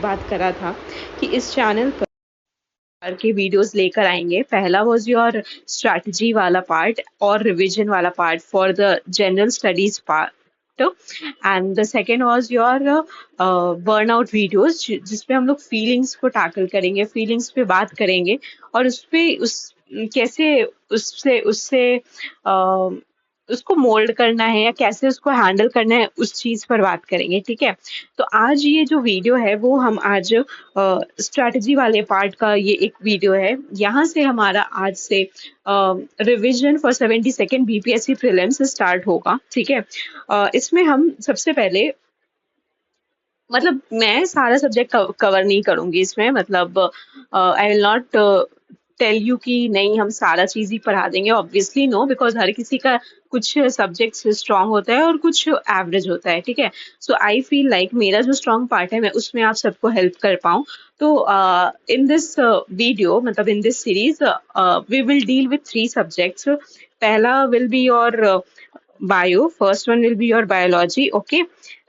बात करा था कि इस चैनल पर के वीडियोस लेकर आएंगे। पहला वाज योर स्ट्रैटेजी वाला पार्ट और रिवीजन वाला part for the general studies part, and the second was your burnout videos, जिसपे हम लोग फीलिंग्स को टैकल करेंगे, फीलिंग्स पे बात करेंगे और उस पे उस कैसे उससे उससे उसको मोल्ड करना है या कैसे उसको हैंडल करना है, उस चीज पर बात करेंगे। ठीक है, तो आज ये जो वीडियो है वो हम आज स्ट्रैटेजी वाले पार्ट का ये एक वीडियो है। यहाँ से हमारा आज से revision for 72nd BPSC prelims start होगा। ठीक है, इसमें हम सबसे पहले मतलब मैं सारा सब्जेक्ट कवर नहीं करूंगी इसमें, मतलब I will not tell you कि नहीं हम सारा चीज ही पढ़ा देंगे, ऑब्वियसली नो, बिकॉज हर किसी का कुछ सब्जेक्ट्स स्ट्रांग होता है और कुछ एवरेज होता है। ठीक है, सो आई फील लाइक मेरा जो स्ट्रांग पार्ट है मैं उसमें आप सबको हेल्प कर पाऊँ। तो इन दिस वीडियो, मतलब in this series, we will deal with 3 subjects. पहला will be your bio, first one will be your biology. Okay,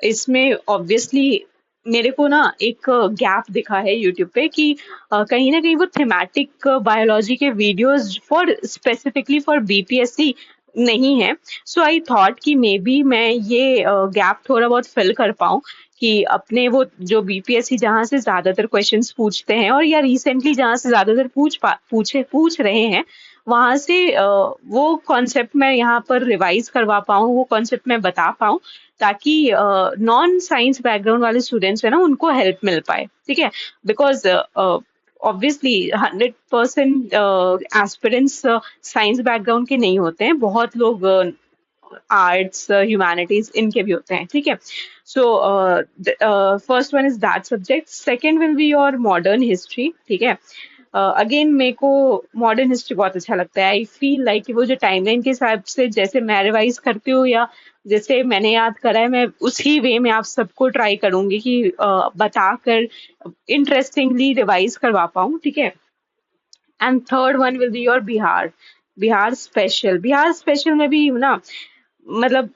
इसमें ऑब्वियसली मेरे को ना एक गैप दिखा है यूट्यूब पे कि कहीं ना कहीं वो थीमेटिक बायोलॉजी के videos for specifically for BPSC नहीं है। सो आई थॉट कि मे बी मैं ये गैप थोड़ा बहुत फिल कर पाऊँ कि अपने वो जो बीपीएससी जहाँ से ज्यादातर क्वेश्चंस पूछते हैं और या रिसेंटली जहाँ से ज्यादातर पूछ रहे हैं, वहां से वो कॉन्सेप्ट मैं यहाँ पर रिवाइज करवा पाऊँ, वो कॉन्सेप्ट मैं बता पाऊँ, ताकि नॉन साइंस बैकग्राउंड वाले स्टूडेंट्स है ना उनको हेल्प मिल पाए। ठीक है, because obviously 100% aspirants science background के नहीं होते हैं, बहुत लोग आर्ट्स ह्यूमैनिटीज इनके भी होते हैं। ठीक है, so first one is that subject, second will be your modern history. ठीक है, अगेन मेरे को मॉडर्न हिस्ट्री बहुत अच्छा लगता है। आई फील लाइक वो जो टाइमलाइन के हिसाब से जैसे मैं रिवाइज करती हूँ या जैसे मैंने याद करा है, मैं उसी वे में आप सबको ट्राई करूंगी कि बताकर इंटरेस्टिंगली रिवाइज करवा पाऊँ। ठीक है, and third one will be your Bihar, Bihar special में भी ना, मतलब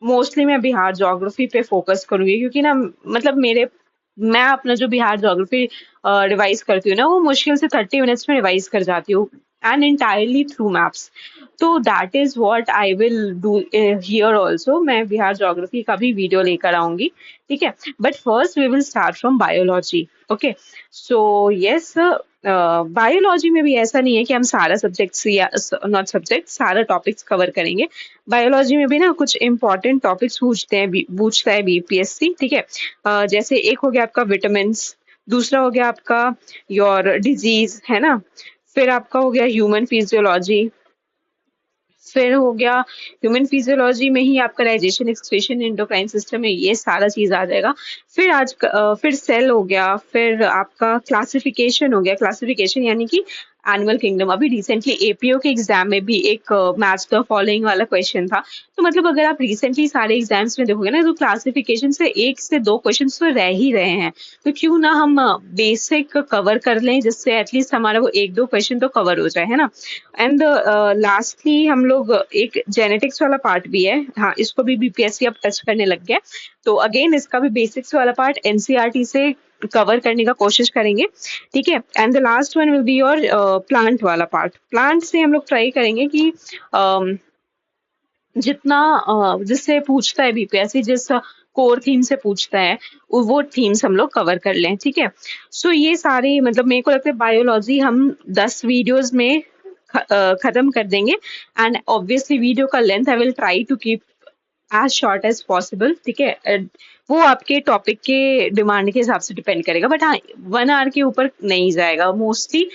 मोस्टली मैं बिहार ज्योग्राफी पे फोकस करूंगी, क्योंकि ना मतलब मैं अपना जो बिहार ज्योग्राफी रिवाइज करती हूँ ना, वो मुश्किल से 30 मिनट्स में रिवाइज कर जाती हूँ, एंड इंटायरली थ्रू मैप्स। तो that is what I will do here also. मैं बिहार ज्योग्राफी का भी वीडियो लेकर आऊंगी। ठीक है, but first we will start from biology. Okay, so yes, biology में भी ऐसा नहीं है कि हम सारा सब्जेक्ट्स या नॉट सब्जेक्ट सारा टॉपिक्स कवर करेंगे। बायोलॉजी में भी ना कुछ इंपॉर्टेंट टॉपिक्स पूछता है बीपीएससी। ठीक है, जैसे एक हो गया आपका विटामिन, दूसरा हो गया आपका योर डिजीज, है ना, फिर आपका हो गया ह्यूमन फिजियोलॉजी, फिर हो गया ह्यूमन फिजियोलॉजी में ही आपका डाइजेशन, एक्सक्रीशन, एंडोक्राइन सिस्टम में ये सारा चीज आ जाएगा। फिर सेल हो गया, फिर आपका क्लासिफिकेशन हो गया, क्लासिफिकेशन यानी कि एनिमल किंगडम। अभी रिसेंटली एपीओ के एग्जाम में भी एक मैच द फॉलोइंग वाला क्वेश्चन था। तो मतलब अगर आप रिसेंटली सारे एग्जाम्स में देखोगे ना, तो क्लासिफिकेशन से 1 से 2 क्वेश्चन तो रह ही रहे हैं। तो क्यों ना हम बेसिक कवर कर लें, जिससे एटलीस्ट हमारा वो 1-2 क्वेश्चन तो कवर हो जाए, है ना। एंड लास्टली हम लोग एक जेनेटिक्स वाला पार्ट भी है, हाँ इसको भी बीपीएससी अब टच करने लग गया। तो अगेन इसका भी बेसिक्स वाला पार्ट एनसीईआरटी से कवर करने का कोशिश करेंगे। ठीक है, and the last one will be your plant वाला पार्ट। प्लांट से हम लोग ट्राई करेंगे कि जितना जिससे पूछता है बीपीएससी, जिस कोर थीम से पूछता है, वो थीम्स हम लोग कवर कर लें। ठीक है, सो ये सारे मतलब मेरे को लगता है बायोलॉजी हम 10 वीडियोस में खत्म कर देंगे, एंड ऑब्वियसली वीडियो का length I will try to keep as short as possible. ठीक है, वो आपके टॉपिक के डिमांड के हिसाब से डिपेंड करेगा, बट हाँ 1 आवर के ऊपर नहीं जाएगा, mostly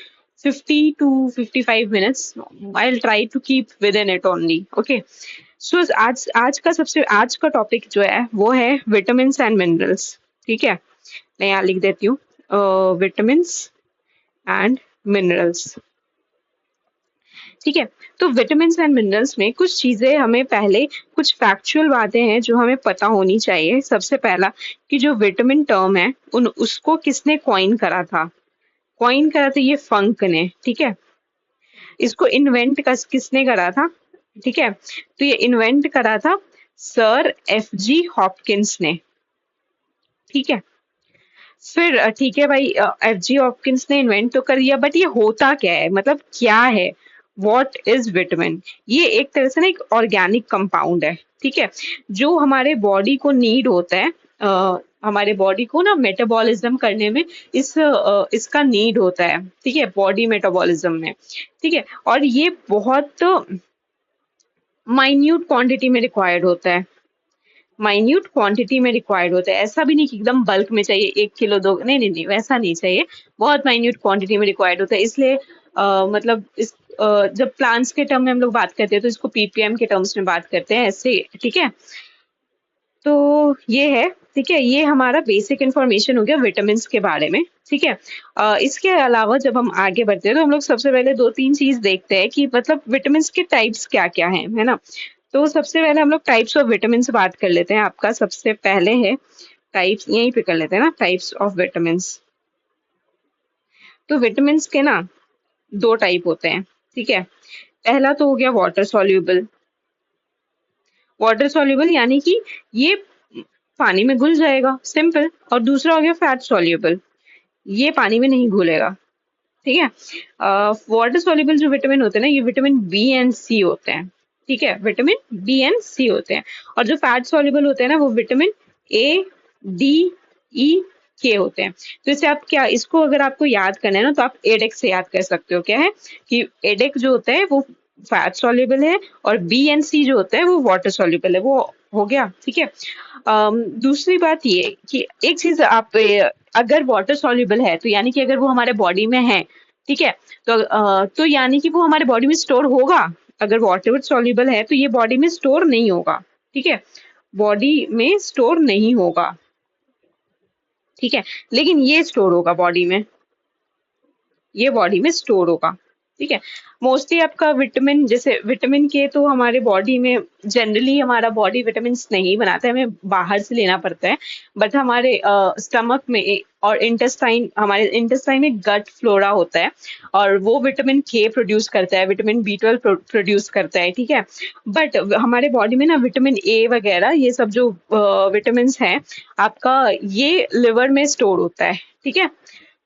50 to 55 minutes I will try to keep within it only. Okay, so आज का टॉपिक जो है वो है विटामिन एंड मिनरल्स। ठीक है, मैं यहाँ लिख देती हूँ विटामिन एंड मिनरल्स। ठीक है, तो विटामिन एंड मिनरल्स में कुछ चीजें हमें पहले, कुछ फैक्चुअल बातें हैं जो हमें पता होनी चाहिए। सबसे पहला कि जो विटामिन टर्म है उसको किसने कॉइन करा था। कॉइन करा था ये फंक ने। ठीक है, इसको इन्वेंट किसने करा था। ठीक है, तो ये इन्वेंट करा था सर एफ जी हॉपकिंस ने। ठीक है, फिर ठीक है भाई, एफ जी हॉपकिंस ने इन्वेंट तो कर दिया, बट ये होता क्या है, मतलब क्या है, व्हाट इज विटामिन? ये एक तरह से ना एक ऑर्गेनिक कंपाउंड है, ठीक है, जो हमारे बॉडी को नीड होता है, हमारे बॉडी को ना मेटाबॉलिज्म करने में इसका नीड होता है, ठीक है, बॉडी मेटाबॉलिज्म में, ठीक है, और ये बहुत माइन्यूट क्वांटिटी में रिक्वायर्ड होता है, माइन्यूट क्वांटिटी में रिक्वायर्ड होता है, ऐसा भी नहीं कि एकदम बल्क में चाहिए 1 किलो दो, नहीं नहीं नहीं, वैसा नहीं चाहिए, बहुत माइन्यूट क्वांटिटी में रिक्वायर्ड होता है, इसलिए मतलब जब प्लांट्स के टर्म में हम लोग बात करते हैं तो इसको पीपीएम के टर्म्स में बात करते हैं ऐसे, ठीक है। तो ये है, ठीक है, ये हमारा बेसिक इंफॉर्मेशन हो गया विटामिन के बारे में, ठीक है। इसके अलावा जब हम आगे बढ़ते हैं तो हम लोग सबसे पहले दो तीन चीज देखते हैं कि मतलब विटामिन के टाइप्स क्या क्या हैं, है ना। तो सबसे पहले हम लोग टाइप्स ऑफ विटामिन से बात कर लेते हैं, आपका सबसे पहले है टाइप्स, यहीं पे कर लेते हैं ना, टाइप्स ऑफ विटामिन। तो विटामिन के ना दो टाइप होते हैं, ठीक है। पहला तो हो गया वाटर सॉल्यूबल, वाटर सॉल्यूबल यानी कि ये पानी में घुल जाएगा, सिंपल। और दूसरा हो गया फैट सॉल्यूबल, ये पानी में नहीं घुलेगा, ठीक है। वाटर सॉल्युबल जो विटामिन होते हैं ना, ये विटामिन बी एंड सी होते हैं, ठीक है, विटामिन बी एंड सी होते हैं। और जो फैट सॉल्युबल होते हैं ना, वो विटामिन ए, डी, ई, के होते हैं। तो इससे आप क्या, इसको अगर आपको याद करना है ना, तो आप एडेक से याद कर सकते हो, क्या है कि एडेक जो होता है वो फैट सॉल्युबल है, और बी एंड सी जो होता है वो वाटर सॉल्युबल है, वो हो गया, ठीक है। दूसरी बात ये कि एक चीज आप अगर वाटर सॉल्युबल है तो यानी कि अगर वो हमारे बॉडी में है, ठीक है, तो यानी कि वो हमारे बॉडी में स्टोर होगा। अगर वाटर सॉल्युबल है तो ये बॉडी में स्टोर नहीं होगा, ठीक है, बॉडी में स्टोर नहीं होगा, ठीक है, लेकिन ये स्टोर होगा बॉडी में, ये बॉडी में स्टोर होगा, ठीक है। मोस्टली आपका विटामिन, जैसे विटामिन के तो हमारे बॉडी में जनरली हमारा बॉडी विटामिन नहीं बनाता है, हमें बाहर से लेना पड़ता है। बट हमारे स्टमक में और इंटेस्टाइन, हमारे इंटेस्टाइन में गट फ्लोरा होता है, और वो विटामिन के प्रोड्यूस करता है, विटामिन बी 12 प्रोड्यूस करता है, ठीक है। बट हमारे बॉडी में ना विटामिन ए वगैरह ये सब जो विटामिन हैं आपका, ये लिवर में स्टोर होता है, ठीक है।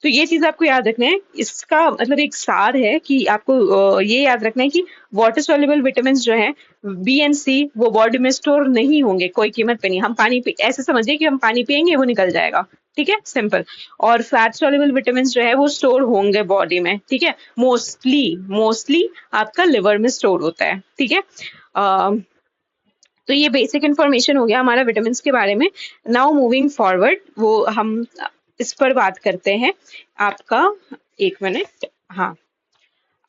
तो ये चीज आपको याद रखना है, इसका मतलब एक सार है कि आपको ये याद रखना है कि वाटर सॉल्युबल विटामिन जो है बी एंड सी, वो बॉडी में स्टोर नहीं होंगे कोई कीमत पे नहीं। हम पानी पी, ऐसे समझिए कि हम पानी पियेंगे वो निकल जाएगा, ठीक है, सिंपल। और फैट सॉल्युबल विटामिन जो है वो स्टोर होंगे बॉडी में, ठीक है, मोस्टली मोस्टली आपका लिवर में स्टोर होता है, ठीक है। तो ये बेसिक इन्फॉर्मेशन हो गया हमारा विटामिन के बारे में। नाउ मूविंग फॉरवर्ड, वो हम इस पर बात करते हैं आपका, एक मिनट, हाँ,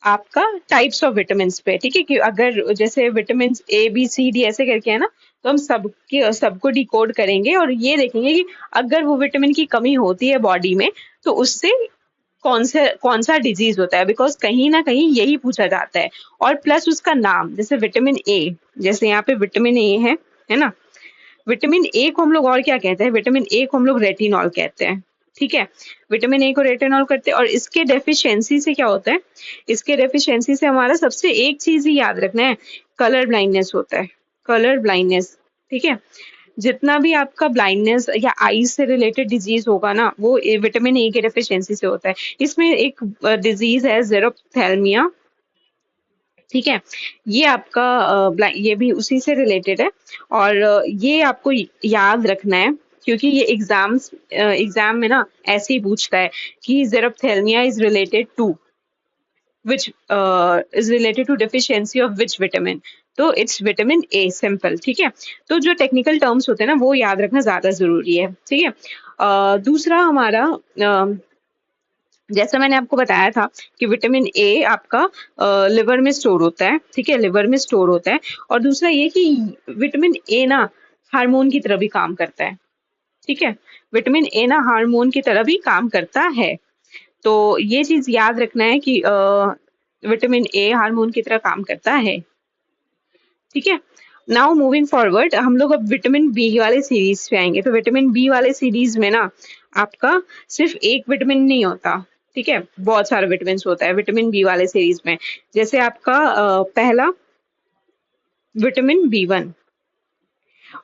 आपका टाइप्स ऑफ विटामिन पे, ठीक है, कि अगर जैसे vitamin A B C D ऐसे करके है ना, तो हम सबको डिकोड करेंगे और ये देखेंगे कि अगर वो विटामिन की कमी होती है बॉडी में तो उससे कौन सा डिजीज होता है, बिकॉज कहीं ना कहीं यही पूछा जाता है। और प्लस उसका नाम, जैसे विटामिन ए, जैसे यहाँ पे विटामिन ए है ना, विटामिन ए को हम लोग और क्या कहते हैं, विटामिन ए को हम लोग रेटिनॉल कहते हैं, ठीक है, विटामिन ए को रेटिनॉल करते हैं। और इसके डेफिशिएंसी से क्या होता है, इसके डेफिशिएंसी से हमारा सबसे एक चीज ही याद रखना है, कलर ब्लाइंडनेस होता है, कलर ब्लाइंडनेस, ठीक है। जितना भी आपका ब्लाइंडनेस या आईज से रिलेटेड डिजीज होगा ना, वो विटामिन ए के डेफिशिएंसी से होता है। इसमें एक डिजीज है जेरोप्थेल्मिया, ठीक है, ये आपका ये भी उसी से रिलेटेड है। और ये आपको याद रखना है, क्योंकि ये एग्जाम में ना ऐसे ही पूछता है कि xerophthalmia is related to which, is related to deficiency of which vitamin, तो इट्स विटामिन ए, सिंपल, ठीक है। तो जो टेक्निकल टर्म्स होते हैं ना वो याद रखना ज्यादा जरूरी है, ठीक है। दूसरा हमारा, जैसा मैंने आपको बताया था कि विटामिन ए आपका लिवर में स्टोर होता है, ठीक है, लिवर में स्टोर होता है। और दूसरा ये कि विटामिन ए ना हार्मोन की तरह भी काम करता है, ठीक है, विटामिन ए ना हार्मोन की तरह भी काम करता है। तो ये चीज याद रखना है कि विटामिन ए हार्मोन की तरह काम करता है, ठीक है। नाउ मूविंग फॉरवर्ड, हम लोग अब विटामिन बी वाले सीरीज पे आएंगे। तो विटामिन बी वाले सीरीज में ना आपका सिर्फ एक विटामिन नहीं होता, ठीक है, बहुत सारे विटामिन होता है विटामिन बी वाले सीरीज में। जैसे आपका पहला विटामिन बी 1,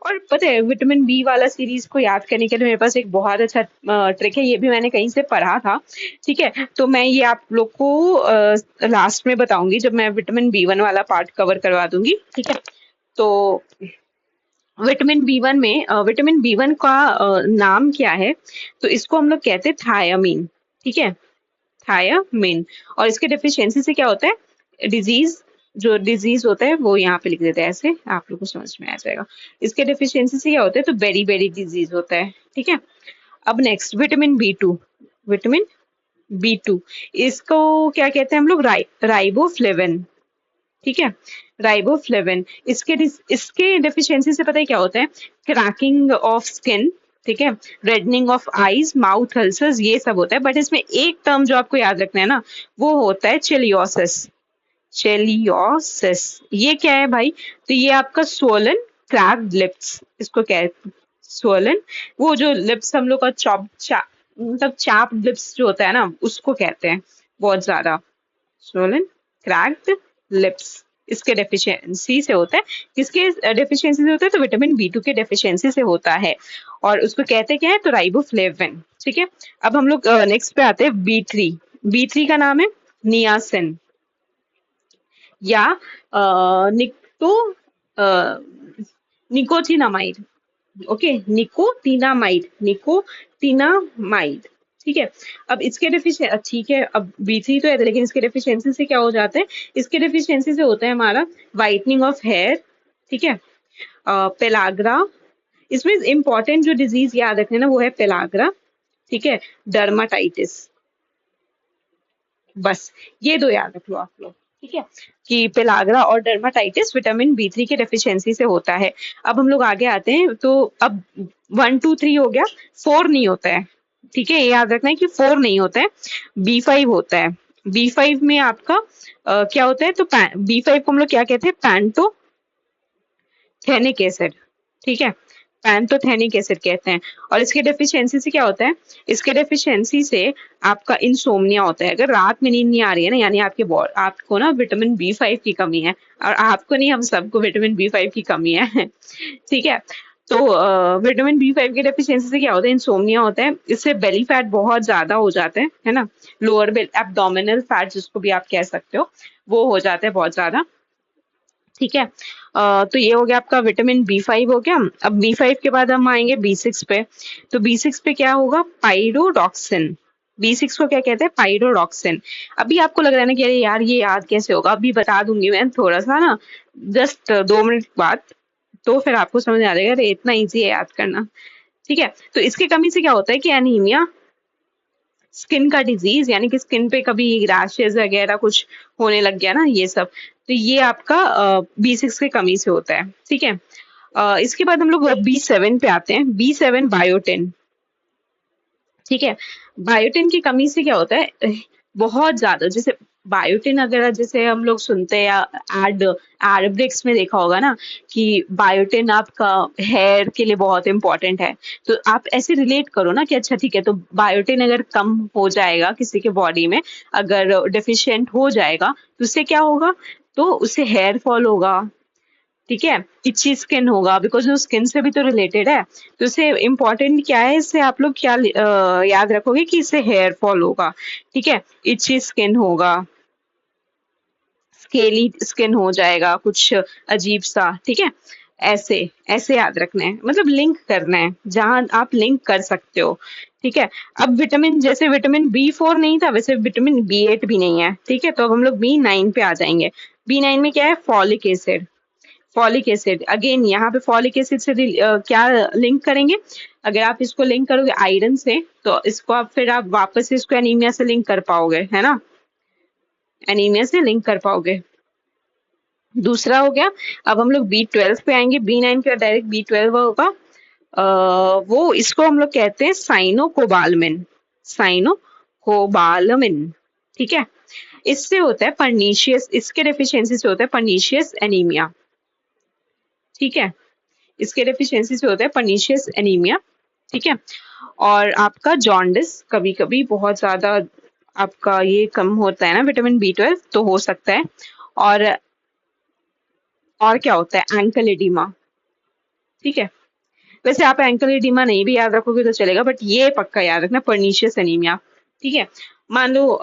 और पता है विटामिन बी वाला सीरीज को याद करने के लिए मेरे पास एक बहुत अच्छा ट्रिक है, ये भी मैंने कहीं से पढ़ा था। ठीक है, तो मैं ये आप लोग को लास्ट में बताऊंगी जब मैं विटामिन बी वन वाला पार्ट कवर करवा दूंगी। ठीक है, तो विटामिन बी वन का नाम क्या है, तो इसको हम लोग कहते हैं थायामीन। ठीक है, थायामीन। और इसके डेफिशिएंसी से क्या होता है, डिजीज, जो डिजीज होता है वो यहाँ पे लिख देते हैं, ऐसे आप लोग को समझ में आ जाएगा। इसके डेफिशिएंसी से क्या होता है, तो बेरी बेरी डिजीज होता है। ठीक है, अब next vitamin B two. Vitamin B two, इसको क्या कहते हैं हम लोग, राइबोफ्लेविन। ठीक है, राइबोफ्लेविन। इसके डेफिशिएंसी से पता है क्या होता है, क्रैकिंग ऑफ स्किन, ठीक है, reddening of eyes, mouth ulcers, ये सब होता है। बट इसमें एक टर्म जो आपको याद रखना है ना, वो होता है चिलियोसिस। चिलियोसिस, ये क्या है भाई, तो ये आपका स्वोलन क्रैक्ड लिप्स, इसको क्या है, स्वोलन, वो जो लिप्स हम लोग का मतलब चाप लिप्स जो होता है ना, उसको कहते हैं बहुत ज्यादा, स्वोलन क्रैक्ड लिप्स। इसके डेफिशिएंसी से होता है, किसके डेफिशिएंसी से होता है, तो विटामिन बी टू के डेफिशिएंसी से होता है। और उसको कहते क्या है, तो राइबोफ्लेविन। ठीक है, अब हम लोग नेक्स्ट पे आते हैं बी थ्री। बी थ्री का नाम है नियासिन, या निको निकोटिनामाइड। Okay, nicotinamide. ठीक है, अब इसके डेफिशिएंसी, ठीक है, अब बी थ्री तो है लेकिन इसके डेफिशिएंसी से क्या हो जाता है, इसके डेफिशिएंसी से होता है हमारा वाइटनिंग ऑफ हेयर। ठीक है, पेलाग्रा, इसमें इंपॉर्टेंट जो डिजीज याद रखने ना, वो है पेलाग्रा, ठीक है, डर्माटाइटिस। बस ये दो याद रख लो आप लोग। ठीक है, कि पेलाग्रा और डर्माटाइटिस विटामिन बी थ्री के डेफिशिएंसी से होता है। अब हम लोग आगे आते हैं, तो अब वन टू थ्री हो गया, फोर नहीं होता है। ठीक है, ये याद रखना है कि फोर नहीं होता है, बी फाइव होता है। बी फाइव में आपका क्या होता है, तो बी फाइव को हम लोग क्या कहते हैं, पैंटोथेनिक एसिड। ठीक है, पैंटोथेनिक एसिड कहते हैं। और इसके डेफिशिएंसी से क्या होता है, इसके डेफिशिएंसी से आपका इंसोम्निया होता है। अगर रात में नींद नहीं आ रही है ना, यानी आपको ना विटामिन बी फाइव की कमी है, और आपको नहीं, हम सबको विटामिन बी फाइव की कमी है। ठीक है, तो विटामिन बी फाइव के डेफिशिएंसी से क्या होता है, इंसोम्निया होता है। इससे बेली फैट बहुत ज्यादा हो जाता है ना, लोअर एब्डोमिनल फैट जिसको भी आप कह सकते हो, वो हो जाता है बहुत ज्यादा। ठीक है, तो ये हो गया आपका विटामिन बी फाइव हो गया। अब बी फाइव के बाद हम आएंगे बी सिक्स पे। तो बी सिक्स पे क्या होगा, पाइरोडॉक्सिन। बी सिक्स को क्या कहते हैं, पाइरोडॉक्सिन। अभी आपको लग रहा है ना कि अरे यार ये याद कैसे होगा, अभी बता दूंगी मैं थोड़ा सा ना, जस्ट 2 मिनट बाद, तो फिर आपको समझ आ जाएगा, अरे इतना इजी है याद करना। ठीक है, तो इसकी कमी से क्या होता है कि एनीमिया, स्किन का डिजीज, यानी कि स्किन पे कभी रैशेज वगैरह कुछ होने लग गया ना, ये सब, तो ये आपका बी सिक्स की कमी से होता है। ठीक है, इसके बाद हम लोग बी सेवन पे आते हैं। B seven, biotin. ठीक है, बायोटिन की कमी से क्या होता है, बहुत ज्यादा, जैसे बायोटिन अगर जैसे हम लोग सुनते हैं, या एड एरोब्रिक्स में देखा होगा ना, कि बायोटिन आपका हेयर के लिए बहुत इंपॉर्टेंट है, तो आप ऐसे रिलेट करो ना कि अच्छा ठीक है, तो बायोटिन अगर कम हो जाएगा किसी के बॉडी में, अगर डेफिशिएंट हो जाएगा, तो उससे क्या होगा, तो उससे हेयर फॉल होगा। ठीक है, इची स्किन होगा, बिकॉज वो स्किन से भी तो रिलेटेड है। तो इससे इम्पोर्टेंट क्या है, इससे आप लोग क्या याद रखोगे कि इससे हेयर फॉल होगा। ठीक है, इची स्किन होगा, स्केली स्किन हो जाएगा, कुछ अजीब सा। ठीक है, ऐसे ऐसे याद रखना है, मतलब लिंक करना है जहां आप लिंक कर सकते हो। ठीक है, अब विटामिन, जैसे विटामिन बी फोर नहीं था, वैसे विटामिन बी एट भी नहीं है। ठीक है, तो अब हम लोग बी नाइन पे आ जाएंगे। बी नाइन में क्या है, folic acid. Folic acid, again यहाँ पे फॉलिक एसिड से क्या लिंक करेंगे, अगर आप इसको लिंक करोगे आयरन से, तो इसको आप फिर आप वापस से इसको एनीमिया से लिंक कर पाओगे, है ना, एनीमिया से लिंक कर पाओगे। दूसरा हो गया, अब हम लोग बी ट्वेल्व पे आएंगे। बी नाइन के डायरेक्ट बी ट्वेल्व होगा, वो इसको हम लोग कहते हैं साइनोकोबालमिन। साइनोकोबालमिन। ठीक है, इससे होता है परनीशियस, इसके डेफिशिएंसी से होता है परनीशियस एनीमिया। ठीक है, इसके डेफिशिएंसी से होता है परनीशियस एनीमिया। ठीक है, और आपका जॉन्डिस, कभी कभी बहुत ज्यादा आपका ये कम होता है ना विटामिन बी ट्वेल्व, तो हो सकता है। और और क्या होता है, एंकल एडिमा। ठीक है। वैसे आप एंकल एडिमा नहीं भी याद रखोगे तो चलेगा, बट ये पक्का याद रखना, पर्नीशियस एनीमिया। ठीक है। मान लो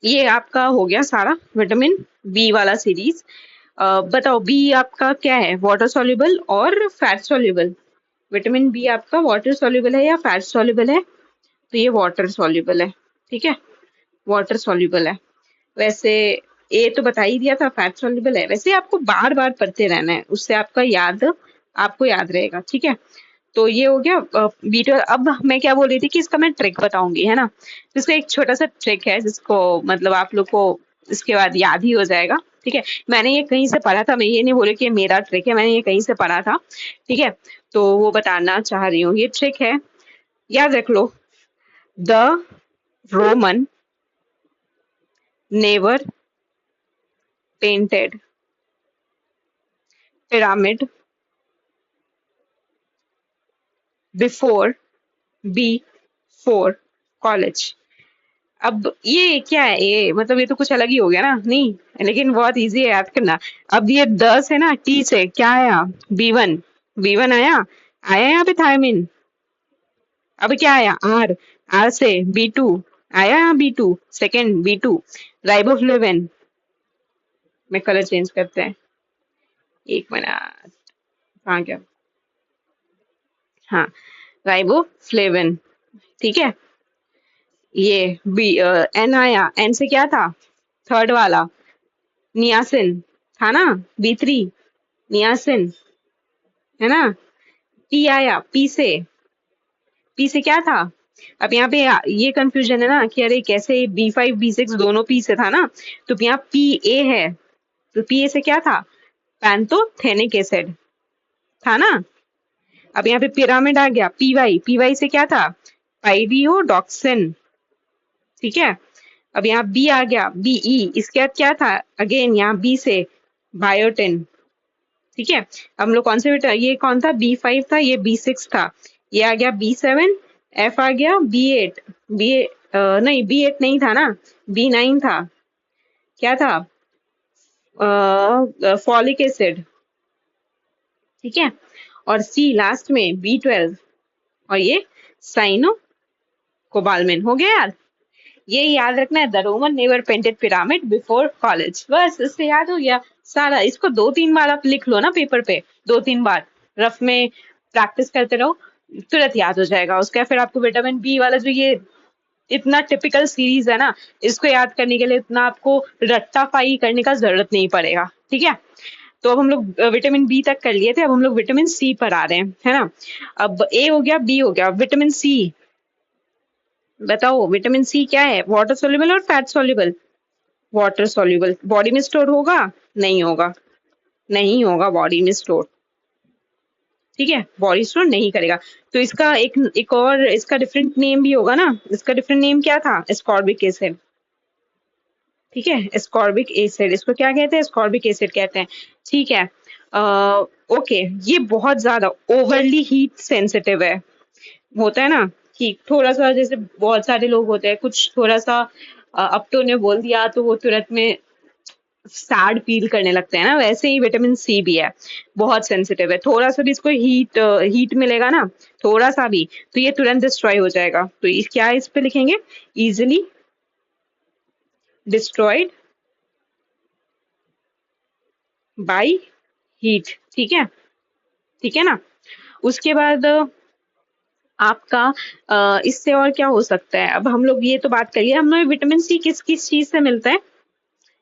ये आपका हो गया सारा विटामिन बी वाला सीरीज। बताओ बी आपका क्या है, वाटर सॉल्युबल और फैट सॉल्युबल? विटामिन बी आपका वाटर सॉल्युबल है या फैट सॉल्युबल है? तो ये वाटर सॉल्युबल है। ठीक है, वाटर सॉल्युबल है। वैसे ए तो बता ही दिया था, फैट सॉल्युबल है। वैसे आपको बार बार पढ़ते रहना है, उससे आपका याद आपको याद रहेगा। ठीक है, तो ये हो गया B12। अब मैं क्या बोल रही थी कि इसका मैं ट्रिक बताऊंगी, है ना। तो इसका एक छोटा सा ट्रिक है जिसको मतलब आप लोग को इसके बाद याद ही हो जाएगा। ठीक है, मैंने ये कहीं से पढ़ा था, मैं ये नहीं बोली कि ये मेरा ट्रिक है, मैंने ये कहीं से पढ़ा था। ठीक है, तो वो बताना चाह रही हूँ। ये ट्रिक है, याद रख लो। The Roman never painted pyramid before B4 college. अब ये क्या है, ये मतलब ये तो कुछ अलग ही हो गया ना, नहीं? लेकिन बहुत इजी है याद करना। अब ये 10 है ना, टी से क्या आया, B1। B1 आया, आया यहाँ पे थायमिन। अब क्या आया, आर। आर से B2 आया, यहाँ B2 सेकेंड B2। राइबोफ्लेविन, में कलर चेंज करते हैं, एक मिनट, कहाँ गया, हाँ, राइबोफ्लेविन। ठीक है, ये बी एन आया, एन से क्या था, थर्ड वाला, नियासिन था ना, B3, नियासिन, है ना। पी आया, पी से क्या था। अब यहाँ पे ये कंफ्यूजन है ना कि अरे कैसे B5 B6 दोनों पी से था ना, तो यहाँ पी ए है, तो पी ए से क्या था, पैंथोथेनिक एसिड था ना। अब यहाँ पे पिरामिड आ गया, पी वाई से क्या था, पाइरियोडॉक्सिन। ठीक है, अब यहाँ बी आ गया, बीई, इसके बाद क्या था, अगेन यहाँ बी से बायोटिन। ठीक है, हम लोग कौन से बेटा, ये कौन था, B5 था, ये B6 था, ये आ गया B7, एफ आ गया B8, बी नहीं B8 नहीं था ना, B9 था, क्या था, फॉलिक एसिड। ठीक है, और सी लास्ट में B12, और ये साइनो कोबालमिन। हो गया याद, ये याद रखना है, the Roman never painted pyramid before college, बस इससे याद हो गया सारा। इसको 2-3 बार आप लिख लो ना पेपर पे, 2-3 बार रफ में प्रैक्टिस करते रहो, तुरंत याद हो जाएगा। उसका फिर आपको विटामिन बी वाला जो ये इतना टिपिकल सीरीज है ना, इसको याद करने के लिए इतना आपको रट्टाफाई करने का जरूरत नहीं पड़ेगा। ठीक है, तो अब हम लोग विटामिन बी तक कर लिए थे, अब हम लोग विटामिन सी पर आ रहे हैं, है ना। अब ए हो गया, बी हो गया, विटामिन सी बताओ, विटामिन सी क्या है, वाटर सोल्यूबल और fat soluble? Water soluble. Body में स्टोर होगा, नहीं होगा, नहीं होगा बॉडी में स्टोर। ठीक है, बॉडी स्टोर नहीं करेगा। तो इसका एक और इसका डिफरेंट नेम भी होगा ना, इसका डिफरेंट नेम क्या था, एस्कॉर्बिक एसिड। ठीक है, एस्कॉर्बिक एसिड, इसको क्या कहते हैं, एस्कॉर्बिक एसिड कहते हैं। ठीक है, ओके, ये बहुत ज्यादा ओवरली हीट सेंसिटिव है। होता है ना कि थोड़ा सा, जैसे बहुत सारे लोग होते हैं, कुछ थोड़ा सा अब तो ने बोल दिया तो वो तुरंत में सैड फील करने लगते हैं ना, वैसे ही विटामिन सी भी है, बहुत सेंसिटिव है। थोड़ा सा भी इसको हीट मिलेगा ना, थोड़ा सा भी, तो ये तुरंत डिस्ट्रॉय हो जाएगा। तो क्या इस पे लिखेंगे, इजिली डिस्ट्रॉयड बाय हीट। ठीक है, ठीक है ना। उसके बाद आपका इससे और क्या हो सकता है, अब हम लोग ये तो बात करिए, हम लोग विटामिन सी किस किस चीज से मिलता है।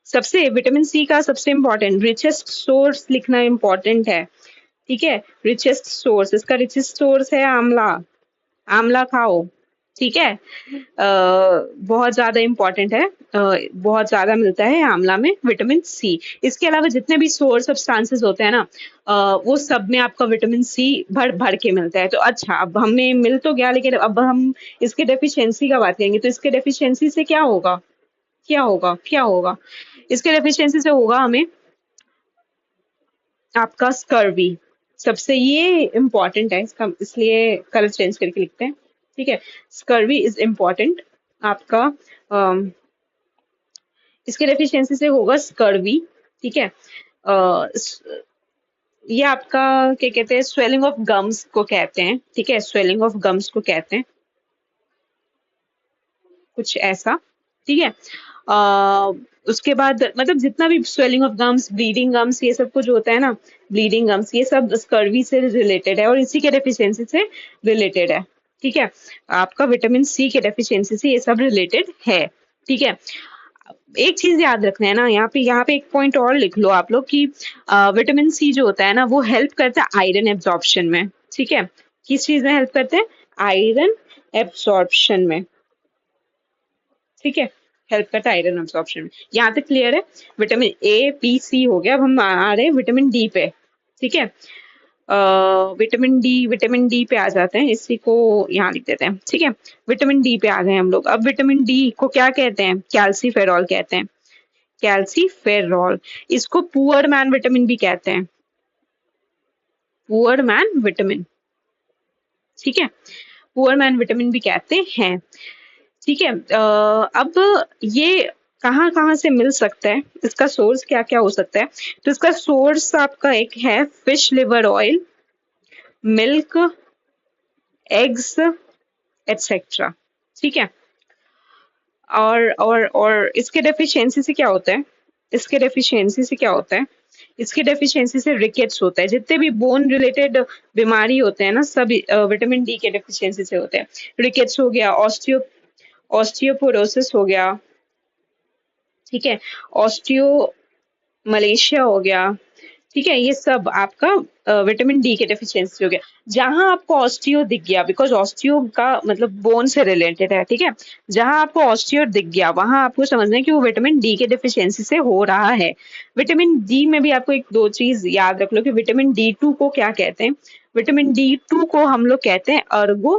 सबसे विटामिन सी का सबसे इम्पोर्टेंट रिचेस्ट सोर्स लिखना इम्पोर्टेंट है। ठीक है, रिचेस्ट सोर्स, इसका रिचेस्ट सोर्स है आंवला, आंवला खाओ। ठीक है, बहुत ज्यादा इम्पोर्टेंट है, बहुत ज्यादा मिलता है आंवला में विटामिन सी। इसके अलावा जितने भी सोर्स सब्सटेंसेस होते हैं ना, वो सब में आपका विटामिन सी भर भर के मिलता है। तो अच्छा, अब हमें मिल तो गया, लेकिन अब हम इसके डेफिशिएंसी का बात करेंगे, तो इसके डेफिशिएंसी से क्या होगा, क्या होगा, क्या होगा, इसके डेफिशिएंसी से होगा हमें आपका स्कर्वी। सबसे ये इम्पोर्टेंट है इसका, इसलिए कलर चेंज करके लिखते हैं। ठीक है, स्कर्वी इज इम्पोर्टेंट आपका, अम, इसके डेफिशिएंसी से होगा स्कर्वी। ठीक है, ये आपका क्या कहते हैं, स्वेलिंग ऑफ गम्स को कहते हैं, ठीक है, स्वेलिंग ऑफ गम्स को कहते हैं, कुछ ऐसा, ठीक है। उसके बाद मतलब जितना भी swelling of gums, bleeding gums, ये सब कुछ होता है ना, ब्लीडिंग गम्स, ये सब स्कर्वी से रिलेटेड है और इसी के डेफिशिएंसी से रिलेटेड है, ठीक है। आपका विटामिन सी के डेफिशिएंसी से ये सब रिलेटेड है, ठीक है। एक चीज याद रखना है ना, यहाँ पे एक पॉइंट और लिख लो आप लोग कि विटामिन सी जो होता है ना, वो हेल्प करता है आयरन एब्जॉर्प्शन में, ठीक है। किस चीज में हेल्प करते हैं? आयरन एब्जॉर्प्शन में, ठीक है। हेल्प करता है आयरन एब्जॉर्प्शन में। यहाँ तक क्लियर है? विटामिन ए बी सी हो गया, अब हम आ रहे हैं विटामिन डी पे, ठीक है। विटामिन डी पे आ जाते हैं, इसी को यहाँ लिख देते हैं, ठीक है। विटामिन डी पे आ गए हम लोग। अब विटामिन डी को क्या कहते हैं? कैल्सीफेरॉल कहते हैं, कैल्सीफेरॉल। इसको पुअर मैन विटामिन भी कहते हैं, पुअर मैन विटामिन, ठीक है। पुअर मैन विटामिन भी कहते हैं, ठीक है। अब ये कहाँ कहाँ से मिल सकता है, इसका सोर्स क्या क्या हो सकता है? तो इसका सोर्स आपका एक है fish liver oil, milk, eggs, etcetera, ठीक है। और इसके डेफिशिएंसी से क्या होता है? इसके डेफिशिएंसी से क्या होता है? इसके डेफिशिएंसी से रिकेट्स होता है। जितने भी बोन रिलेटेड बीमारी होते हैं ना, सब विटामिन डी के डेफिशिएंसी से होते हैं। रिकेट्स हो गया, ऑस्टियोपोरोसिस हो गया, ठीक है, ऑस्टियो मलेशिया हो गया, ठीक है। ये सब आपका विटामिन डी के डेफिशिएंसी हो गया। जहां आपको ऑस्टियो दिख गया, बिकॉज ऑस्टियो का मतलब बोन से रिलेटेड है, ठीक है। जहां आपको ऑस्टियो दिख गया, वहां आपको समझना है कि वो विटामिन डी के डेफिशिएंसी से हो रहा है। विटामिन डी में भी आपको एक दो चीज याद रख लो कि विटामिन डी टू को क्या कहते हैं? विटामिन डी टू को हम लोग कहते हैं अर्गो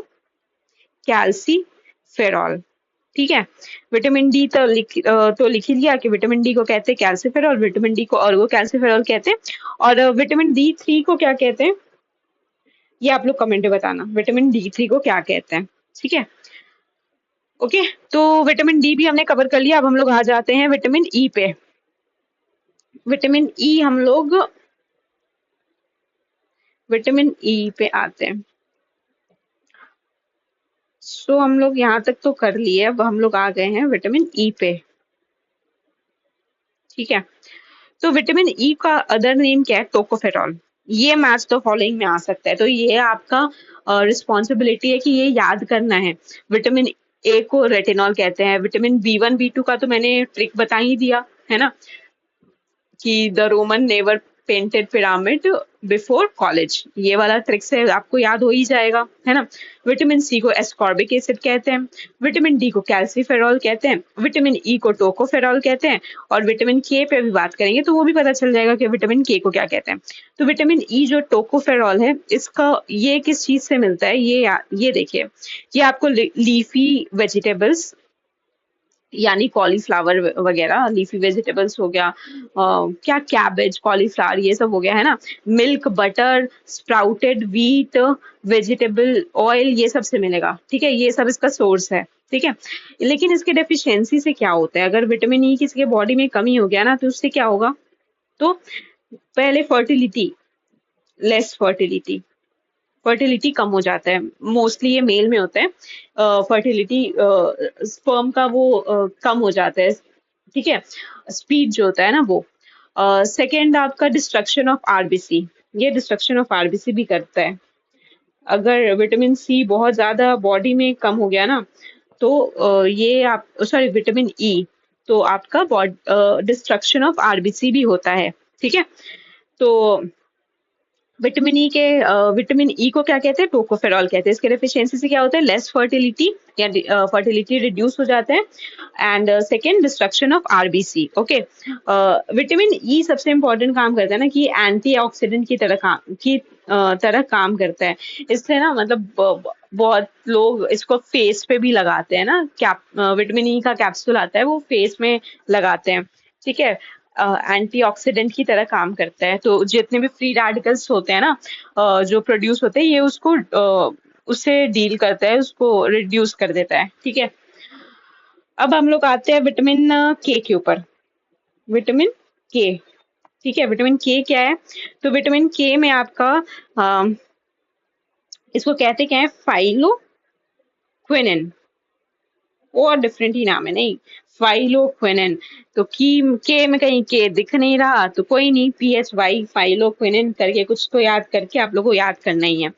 कैल्सीफेरॉल, ठीक है। विटामिन डी तो लिख ही लिया कि विटामिन डी को कहते हैं कैल्सीफेरॉल, विटामिन डी को अर्गो कैल्सीफेरॉल कहते हैं। और विटामिन डी थ्री को क्या कहते हैं? ये आप लोग कमेंट में बताना, विटामिन डी थ्री को क्या कहते हैं, ठीक है। ओके, तो विटामिन डी भी हमने कवर कर लिया। अब हम लोग आ जाते हैं विटामिन ई पे। विटामिन ई हम लोग विटामिन ई पे आते हैं। सो हम लोग यहाँ तक तो कर लिए, अब हम लोग आ गए हैं विटामिन ई पे, ठीक है। तो विटामिन ई का अदर नेम क्या है? टोकोफेरॉल। ये मैच द फॉलोइंग में आ सकता है, तो ये आपका रिस्पॉन्सिबिलिटी है कि ये याद करना है। विटामिन ए को रेटिनॉल कहते हैं। Vitamin B one B two का तो मैंने ट्रिक बता ही दिया है ना, कि the Roman never painted pyramid before college, ये वाला ट्रिक से आपको याद हो ही जाएगा, है ना। विटामिन सी को एस्कॉर्बिक एसिड कहते हैं, विटामिन डी को कैल्सीफेरॉल कहते हैं, विटामिन ई को टोकोफेरॉल कहते हैं, और विटामिन के पे भी बात करेंगे तो वो भी पता चल जाएगा कि विटामिन के को क्या कहते हैं। तो विटामिन ई जो टोकोफेरॉल है, इसका ये किस चीज से मिलता है? ये देखिए, ये आपको लीफी वेजिटेबल्स यानी कॉलीफ्लावर वगैरह, लीफी वेजिटेबल्स हो गया, क्या कैबेज, कॉलीफ्लावर, ये सब हो गया, है ना। Milk, butter, sprouted wheat, vegetable oil, ये सब से मिलेगा, ठीक है। ये सब इसका सोर्स है, ठीक है। लेकिन इसके डेफिशिएंसी से क्या होता है? अगर विटामिन ई किसी के बॉडी में कमी हो गया ना, तो उससे क्या होगा? तो पहले फर्टिलिटी, लेस फर्टिलिटी, फर्टिलिटी कम हो जाता है। मोस्टली ये मेल में होता है। फर्टिलिटी स्पर्म का वो कम हो जाता है, ठीक है। स्पीड जो होता है ना वो। सेकेंड आपका डिस्ट्रक्शन ऑफ आरबीसी, ये डिस्ट्रक्शन ऑफ आरबीसी भी करता है। अगर विटामिन सी बहुत ज्यादा बॉडी में कम हो गया ना, तो ये आप सॉरी विटामिन ई, तो आपका डिस्ट्रक्शन ऑफ आरबीसी भी होता है, ठीक है। तो विटामिन ई को क्या कहते हैं? टोकोफेरॉल कहते हैं। इसके डेफिशिएंसी से क्या होता है? लेस फर्टिलिटी, या फर्टिलिटी रिड्यूस हो जाता है। And second, destruction of RBC, okay. Vitamin E सबसे इंपॉर्टेंट काम करता है ना कि एंटीऑक्सीडेंट की तरह काम करता है। इससे ना मतलब बहुत लोग इसको फेस पे भी लगाते हैं ना, विटामिन ई का कैप्सूल आता है, वो फेस में लगाते हैं, ठीक है। एंटीऑक्सीडेंट की तरह काम करता है। तो जितने भी फ्री रेडिकल्स होते हैं ना, जो प्रोड्यूस होते हैं, ये उससे डील करता है, उसको रिड्यूस कर देता है, ठीक है। अब हम लोग आते हैं विटामिन के ऊपर। विटामिन के, ठीक है। विटामिन के क्या है? तो विटामिन के में आपका इसको कहते क्या है, फाइलोक्विनिन, और डिफरेंट ही नाम है, नहीं, फाइलोक्विनिन। तो की के में कहीं के दिख नहीं रहा तो कोई नहीं, PHY फाइलोक्विनिन करके कुछ तो याद करके आप लोगों को याद करना ही है।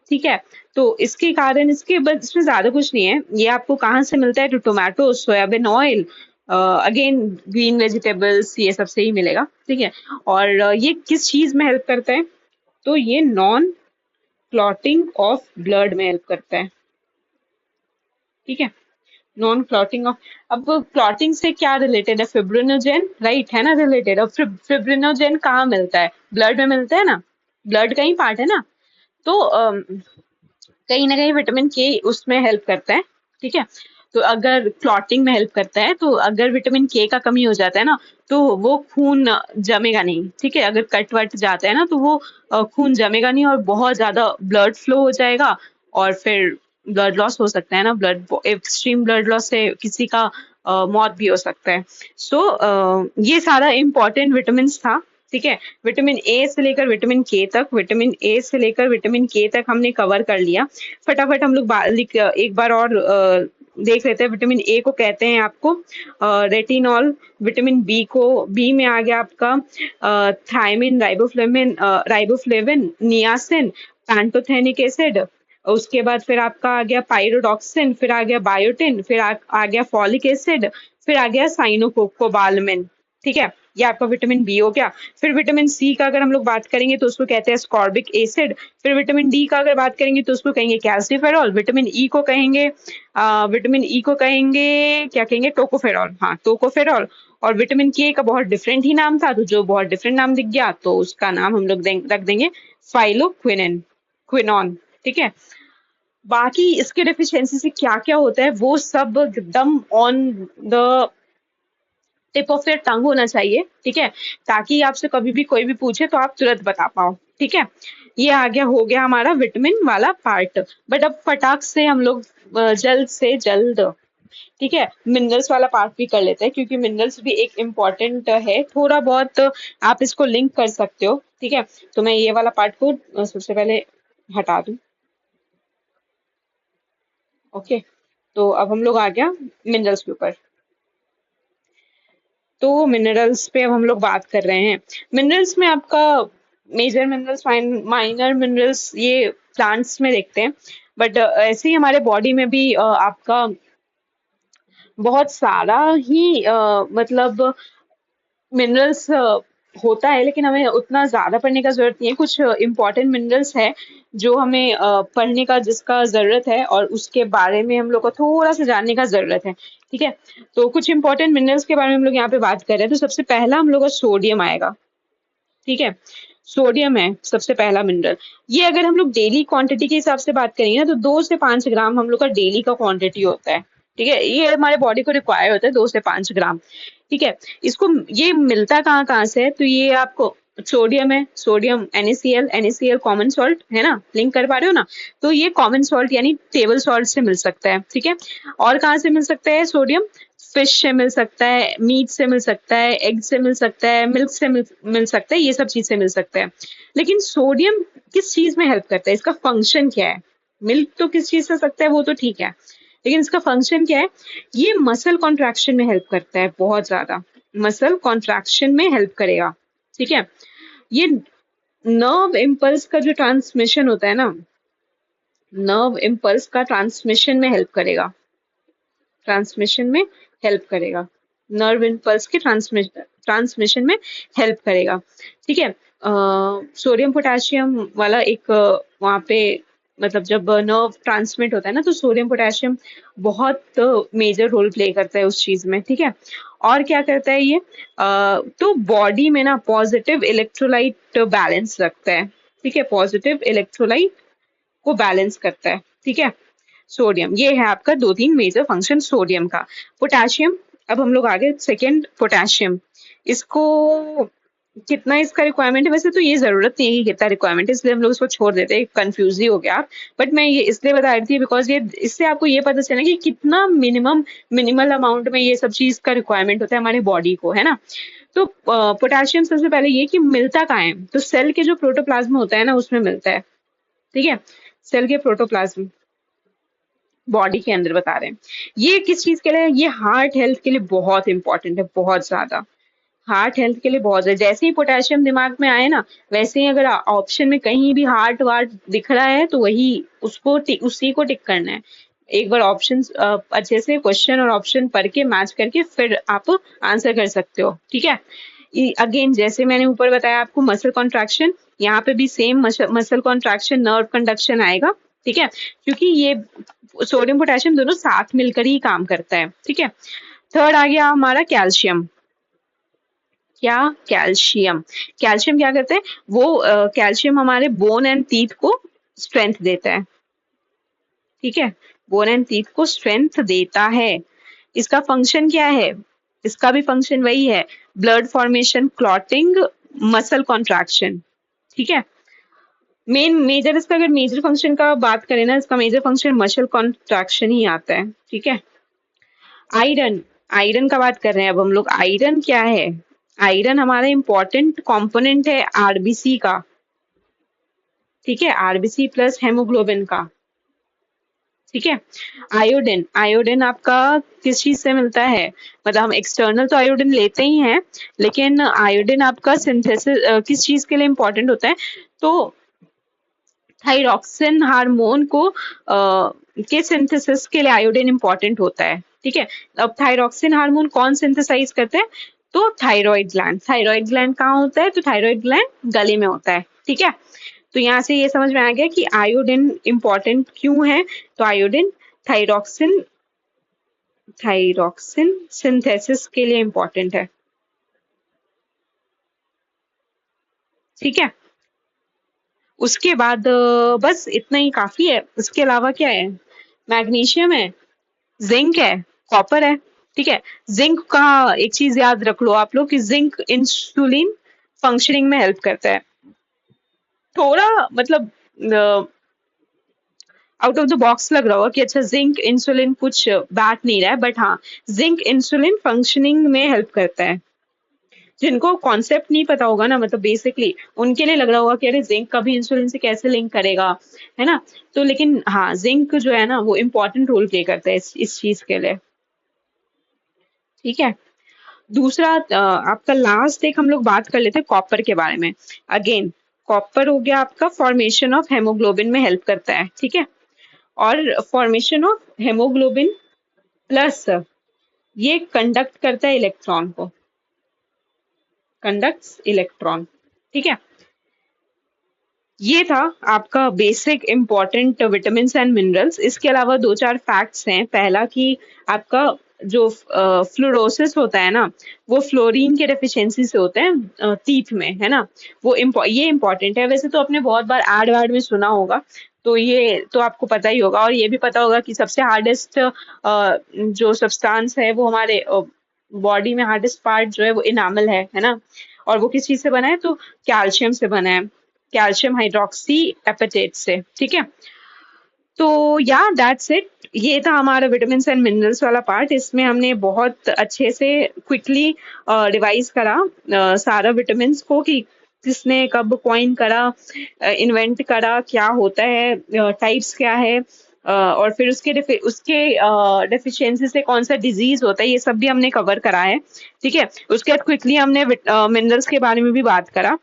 ठीक है। तो इसके कारण, इसके बस इसमें ज्यादा कुछ नहीं है। ये आपको कहाँ से मिलता है? तो tomato, soybean oil, again green vegetables, ये सब से ही मिलेगा। ठीक है। और ये किस चीज में हेल्प करता है? तो ये नॉन क्लॉटिंग ऑफ ब्लड में हेल्प करता है। ठीक है। नॉन क्लॉटिंग ऑफ, अब क्लॉटिंग से क्या रिलेटेड है? फिब्रिनोजेन, राइट, है ना रिलेटेड। अब फिब्रिनोजेन कहाँ मिलता है? ब्लड में मिलता है ना, ब्लड का ही पार्ट है ना। तो कहीं ना कहीं विटामिन के उसमें हेल्प करता है। ठीक है। तो अगर क्लॉटिंग में हेल्प करता है, तो अगर विटामिन के का कमी हो जाता है ना, तो वो खून जमेगा नहीं। ठीक है। अगर कट वट जाता है ना, तो वो खून जमेगा नहीं और बहुत ज्यादा ब्लड फ्लो हो जाएगा, और फिर ब्लड लॉस हो सकता है ना। ब्लड एक्सट्रीम ब्लड लॉस से किसी का मौत भी हो सकता है। सो ये सारा इंपॉर्टेंट विटामिन था। ठीक है। विटामिन ए से लेकर विटामिन के तक, विटामिन ए से लेकर विटामिन के तक हमने कवर कर लिया। फटाफट हम लोग एक बार और देख लेते हैं। विटामिन ए को कहते हैं आपको रेटिनॉल। विटामिन बी को, बी में आ गया आपका thiamine, riboflavin, niacin, pantothenic acid. उसके बाद फिर आपका आ गया पायरोडॉक्सिन, फिर आ गया बायोटिन, फिर आ गया फॉलिक एसिड, फिर आ गया साइनोकोबालामिन। ठीक है। ये आपका विटामिन बी हो गया। फिर विटामिन सी का अगर हम लोग बात करेंगे तो उसको कहते हैं स्कॉर्बिक एसिड। फिर विटामिन डी का अगर बात करेंगे तो उसको कहेंगे कैल्सिफेरॉल। विटामिन ई को कहेंगे क्या कहेंगे? टोकोफेरॉल, हाँ, टोकोफेरॉल। और विटामिन के का बहुत डिफरेंट ही नाम था, तो जो बहुत डिफरेंट नाम दिख गया तो उसका नाम हम लोग रख देंगे फाइलोक्विनिन, क्विनॉन। ठीक है। बाकी इसके डेफिशिएंसी से क्या क्या होता है वो सब एकदम on the tip of your tongue होना चाहिए। ठीक है। ताकि आपसे कभी भी कोई भी पूछे तो आप तुरंत बता पाओ। ठीक है। ये आ गया, हो गया हमारा विटामिन वाला पार्ट। बट अब फटाक से हम लोग जल्द से जल्द, ठीक है, मिनरल्स वाला पार्ट भी कर लेते हैं, क्योंकि मिनरल्स भी एक इम्पॉर्टेंट है। थोड़ा बहुत आप इसको लिंक कर सकते हो। ठीक है। तो मैं ये वाला पार्ट को सबसे पहले हटा दूं। ओके। तो अब हम लोग आ गया मिनरल्स के ऊपर। तो मिनरल्स पे अब हम लोग बात कर रहे हैं। मिनरल्स में आपका मेजर मिनरल्स, माइनर मिनरल्स, ये प्लांट्स में देखते हैं। बट ऐसे ही हमारे बॉडी में भी आपका बहुत सारा ही मतलब मिनरल्स होता है, लेकिन हमें उतना ज्यादा पढ़ने का जरूरत नहीं है। कुछ इंपॉर्टेंट मिनरल्स है जो हमें पढ़ने का, जिसका जरूरत है, और उसके बारे में हम लोग को थोड़ा सा जानने का जरूरत है। ठीक है। तो कुछ इंपॉर्टेंट मिनरल्स के बारे में हम लोग यहाँ पे बात कर रहे हैं। तो सबसे पहला हम लोग का सोडियम आएगा। ठीक है। सोडियम है सबसे पहला मिनरल। ये अगर हम लोग डेली क्वांटिटी के हिसाब से बात करेंगे ना, तो 2 से 5 ग्राम हम लोग का डेली का क्वांटिटी होता है। ठीक है। ये हमारे बॉडी को रिक्वायर होता है 2 से 5 ग्राम। ठीक है। इसको, ये मिलता कहाँ कहाँ से है? तो ये आपको सोडियम है, sodium NaCl, NaCl common salt है ना, लिंक कर पा रहे हो ना। तो ये कॉमन सॉल्ट यानी टेबल सॉल्ट से मिल सकता है। ठीक है। और कहाँ से मिल सकता है सोडियम? फिश से मिल सकता है, मीट से मिल सकता है, एग से मिल सकता है, मिल्क से मिल सकता है, ये सब चीज से मिल सकता है। लेकिन सोडियम किस चीज में हेल्प करता है? इसका फंक्शन क्या है? मिल्क तो किस चीज से सकता है, वो तो ठीक है, लेकिन इसका फंक्शन क्या है? ये मसल कॉन्ट्रैक्शन में हेल्प करता है, बहुत ज्यादा मसल कॉन्ट्रैक्शन में हेल्प करेगा। ठीक है। ये नर्व इम्पल्स का जो ट्रांसमिशन होता है ना, नर्व इम्पल्स का ट्रांसमिशन में हेल्प करेगा, ट्रांसमिशन में हेल्प करेगा, नर्व इम्पल्स के ट्रांसमिशन में हेल्प करेगा। ठीक है। सोडियम पोटेशियम वाला एक वहाँ पे, मतलब जब नर्व ट्रांसमिट होता है ना, तो सोडियम पोटेशियम बहुत मेजर रोल प्ले करता है उस चीज में। ठीक है। और क्या करता है ये? तो बॉडी में ना पॉजिटिव इलेक्ट्रोलाइट बैलेंस रखता है। ठीक है। पॉजिटिव इलेक्ट्रोलाइट को बैलेंस करता है। ठीक है। सोडियम, ये है आपका 2-3 मेजर फंक्शन सोडियम का। पोटेशियम, अब हम लोग आगे सेकेंड पोटेशियम। इसको कितना इसका रिक्वायरमेंट है, वैसे तो ये जरूरत नहीं है कि कितना रिक्वायरमेंट है, इसलिए हम लोग इसको छोड़ देते हैं, कंफ्यूज ही हो गया आप। बट मैं ये इसलिए बता रही थी बिकॉज ये इससे आपको ये पता चला कि कितना मिनिमल अमाउंट में ये सब चीज का रिक्वायरमेंट होता है हमारी बॉडी को, है ना। तो पोटेशियम सबसे पहले ये कि मिलता कहाँ है, तो सेल के जो प्रोटोप्लाज्म होता है ना उसमें मिलता है। ठीक है, सेल के प्रोटोप्लाज्म बॉडी के अंदर बता रहे हैं। ये किस चीज के लिए, ये हार्ट हेल्थ के लिए बहुत इंपॉर्टेंट है, बहुत ज्यादा। हार्ट हेल्थ के लिए बहुत है, जैसे ही पोटेशियम दिमाग में आए ना, वैसे ही अगर ऑप्शन में कहीं भी हार्ट वार्ट दिख रहा है तो वही उसी को टिक करना है। एक बार ऑप्शन अच्छे से क्वेश्चन और ऑप्शन पढ़ के मैच करके फिर आप आंसर कर सकते हो। ठीक है, अगेन जैसे मैंने ऊपर बताया आपको मसल कॉन्ट्रैक्शन, यहाँ पे भी same muscle contraction nerve conduction आएगा। ठीक है, क्योंकि ये सोडियम पोटेशियम दोनों साथ मिलकर ही काम करता है। ठीक है, थर्ड आ गया हमारा कैल्शियम। क्या, कैल्शियम। कैल्शियम क्या करते हैं, वो कैल्शियम हमारे बोन एंड टीथ को स्ट्रेंथ देता है। ठीक है, बोन एंड टीथ को स्ट्रेंथ देता है। इसका फंक्शन क्या है, इसका भी फंक्शन वही है, blood formation, clotting, muscle contraction. ठीक है, मेजर इसका अगर मेजर फंक्शन का बात करें ना, इसका मेजर फंक्शन मसल कॉन्ट्रैक्शन ही आता है। ठीक है, आयरन, आयरन का बात कर रहे हैं अब हम लोग। आयरन क्या है, आयरन हमारा इंपॉर्टेंट कंपोनेंट है आरबीसी का। ठीक है, आरबीसी प्लस हेमोग्लोबिन का। ठीक है, आयोडीन, आयोडीन आपका किस चीज से मिलता है, मतलब हम एक्सटर्नल तो आयोडीन लेते ही हैं, लेकिन आयोडीन आपका सिंथेसिस किस चीज के लिए इंपॉर्टेंट होता है, तो थायरॉक्सिन हार्मोन को के सिंथेसिस के लिए आयोडीन इंपॉर्टेंट होता है। ठीक है, अब थायरॉक्सिन हार्मोन कौन सिंथेसाइज करते हैं, तो थायराइड ग्लैंड। थायराइड ग्लैंड कहाँ होता है, तो थायराइड ग्लैंड गले में होता है। ठीक है, तो यहाँ से ये समझ में आ गया कि आयोडीन इंपॉर्टेंट क्यों है, तो आयोडीन थायरॉक्सिन थायरॉक्सिन सिंथेसिस के लिए इंपॉर्टेंट है। ठीक है, उसके बाद बस इतना ही काफी है, उसके अलावा क्या है, मैग्नीशियम है, जिंक है, कॉपर है। ठीक है, जिंक का एक चीज याद रख लो आप लोग कि जिंक इंसुलिन फंक्शनिंग में हेल्प करता है। थोड़ा मतलब आउट ऑफ द बॉक्स लग रहा होगा कि अच्छा जिंक इंसुलिन कुछ बैठ नहीं रहा है, बट हाँ, जिंक इंसुलिन फंक्शनिंग में हेल्प करता है। जिनको कॉन्सेप्ट नहीं पता होगा ना, मतलब बेसिकली उनके लिए लग रहा होगा कि अरे जिंक कभी इंसुलिन से कैसे लिंक करेगा, है ना। तो लेकिन हाँ, जिंक जो है ना वो इम्पोर्टेंट रोल प्ले करता है इस चीज के लिए। ठीक है, दूसरा आपका लास्ट एक हम लोग बात कर लेते हैं कॉपर के बारे में। अगेन कॉपर हो गया आपका फॉर्मेशन ऑफ हेमोग्लोबिन में हेल्प करता है। ठीक है, और फॉर्मेशन ऑफ हेमोग्लोबिन प्लस ये कंडक्ट करता है इलेक्ट्रॉन को, कंडक्ट्स इलेक्ट्रॉन। ठीक है, ये था आपका basic important vitamin and minerals. इसके अलावा दो चार फैक्ट्स हैं। पहला कि आपका जो फ्लोरोसिस होता है ना, वो फ्लोरीन के डेफिशिएंसी से होता है टीथ में, है ना। ये इंपॉर्टेंट है। वैसे तो आपने बहुत बार एड वाड में सुना होगा, तो ये तो आपको पता ही होगा। और ये भी पता होगा कि सबसे हार्डेस्ट जो सब्सटेंस है वो हमारे बॉडी में हार्डेस्ट पार्ट जो है वो इनामल है ना। और वो किस चीज से बना है, तो कैल्शियम से बना है, कैल्शियम हाइड्रोक्सी एपेटेट से। ठीक है, तो या दैट्स इट। ये था हमारा विटामिन एंड मिनरल्स वाला पार्ट। इसमें हमने बहुत अच्छे से क्विकली रिवाइज करा सारा विटामिन को कि किसने कब कॉइन करा, इन्वेंट करा, क्या होता है, टाइप्स क्या है, और फिर उसके डेफिशिएंसी से कौन सा डिजीज होता है, ये सब भी हमने कवर करा है। ठीक है, उसके बाद क्विकली हमने मिनरल्स के बारे में भी बात करा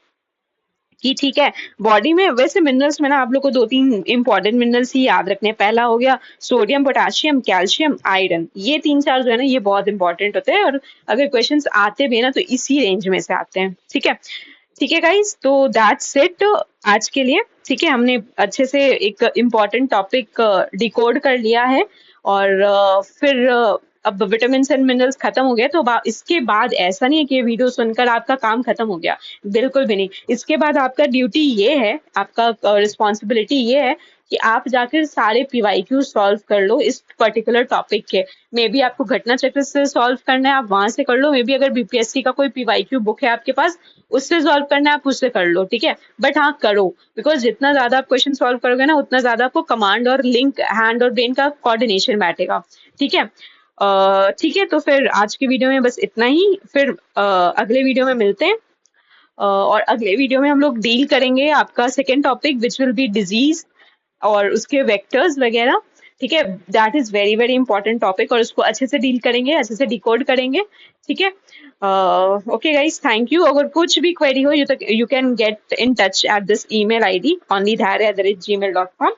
कि ठीक है, बॉडी में वैसे मिनरल्स में ना आप लोग को दो तीन इंपॉर्टेंट मिनरल्स ही याद रखने हैं। पहला हो गया सोडियम, पोटेशियम, कैल्शियम, आयरन। ये तीन चार जो है ना ये बहुत इंपॉर्टेंट होते हैं, और अगर क्वेश्चंस आते भी है ना तो इसी रेंज में से आते हैं। ठीक है, ठीक है गाइस, तो दैट्स इट आज के लिए। ठीक है, हमने अच्छे से एक इम्पॉर्टेंट टॉपिक डिकोड कर लिया है। और फिर अब विटामिन एंड मिनरल्स खत्म हो गए, तो इसके बाद ऐसा नहीं है कि ये वीडियो सुनकर आपका काम खत्म हो गया, बिल्कुल भी नहीं। इसके बाद आपका ड्यूटी ये है, आपका रिस्पॉन्सिबिलिटी ये है कि आप जाकर सारे पीवाईक्यू सॉल्व कर लो इस पर्टिकुलर टॉपिक के। मे बी आपको घटना चक्र से सॉल्व करना है, आप वहां से कर लो। मे बी अगर बीपीएससी का कोई पीवाईक्यू बुक है आपके पास, उससे सॉल्व करना है, आप उससे कर लो, ठीक है। बट हाँ करो, बिकॉज जितना ज्यादा आप क्वेश्चन सॉल्व करोगे ना, उतना ज्यादा आपको कमांड और लिंक, हैंड और ब्रेन का कोऑर्डिनेशन बैठेगा, ठीक है। ठीक है, तो फिर आज की वीडियो में बस इतना ही। फिर अगले वीडियो में मिलते हैं। और अगले वीडियो में हम लोग डील करेंगे आपका second topic, which will be disease और उसके वेक्टर्स वगैरह, ठीक है। That is very very important topic, और उसको अच्छे से डील करेंगे, अच्छे से डिकोड करेंगे, ठीक है। Okay guys, thank you. अगर कुछ भी क्वेरी हो, you can get in touch at this email ID onlythare@gmail.com।